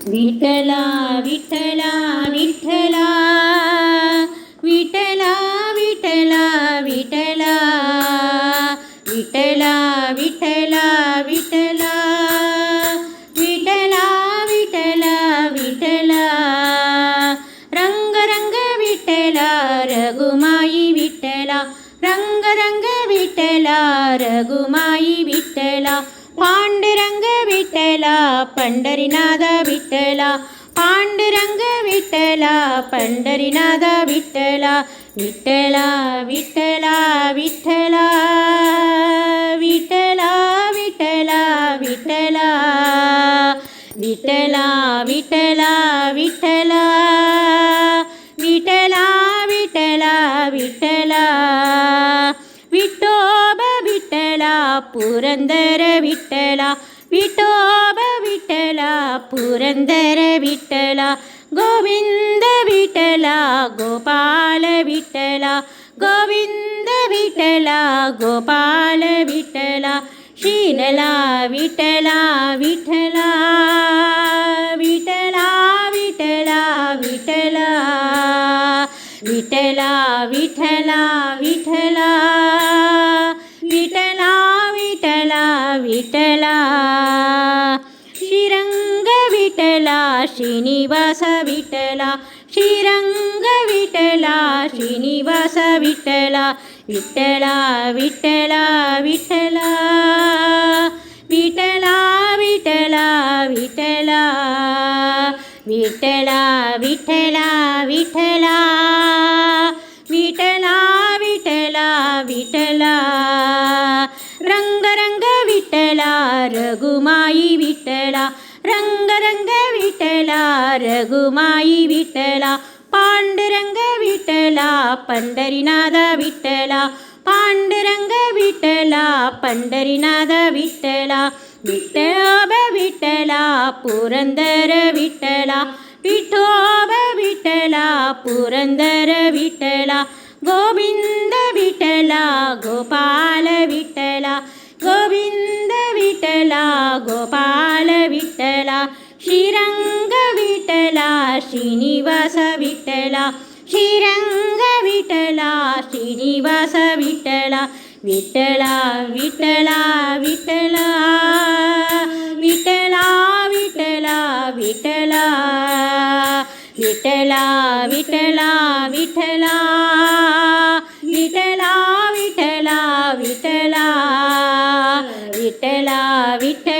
विठला विठला विठला विठला विठला विठला विठला विठला विठला विठला विठला विठला रंग रंग विठला रघुमाई विठला रंग रंग विठला रघुमाई विठला पांडुरंग विठला पंढरीनाथ विठला पांडुरंग विठला पंढरीनाथ विठला विठला विठला विठला विठला विठला विठला विठला विठला विठला विठला विठला विठला विठोब विठला पुरंदर विठला विठोब विठला पुरंदर विठला गोविंद विठला गोपाल विठला गोविंद विठला गोपाल विठला शीलला विठला विठला विठला विठला विठला विठला विठला विठला विठला विठला विठला श्रीरंग विठला श्रीनिवास विठला श्रीरंग विठला श्रीनिवास विठला विठला विठला विठला विठला विठला विठला विठला विठला विठला विठला विठला विठला रंग रंग विठला रघुमाई विठला रंग रंग विठला रघुमाई विठला पांडुरंग विठला पंढरीनाथ विठला पांडुरंग विठला पंढरीनाथ विठला विठोब विठला पुरंदर विठला विठोब विठला पुरंदर विठला गोविंद विठला गोपाल विठला गोविंद विठला गोपाल विठला श्रीरंग विठला श्रीनिवास विठला श्रीरंग विठला श्रीनिवास विठला विठला विठला विठला विठला विठला विठला विठला विठला विठला विठला विठला विठला विठला विठला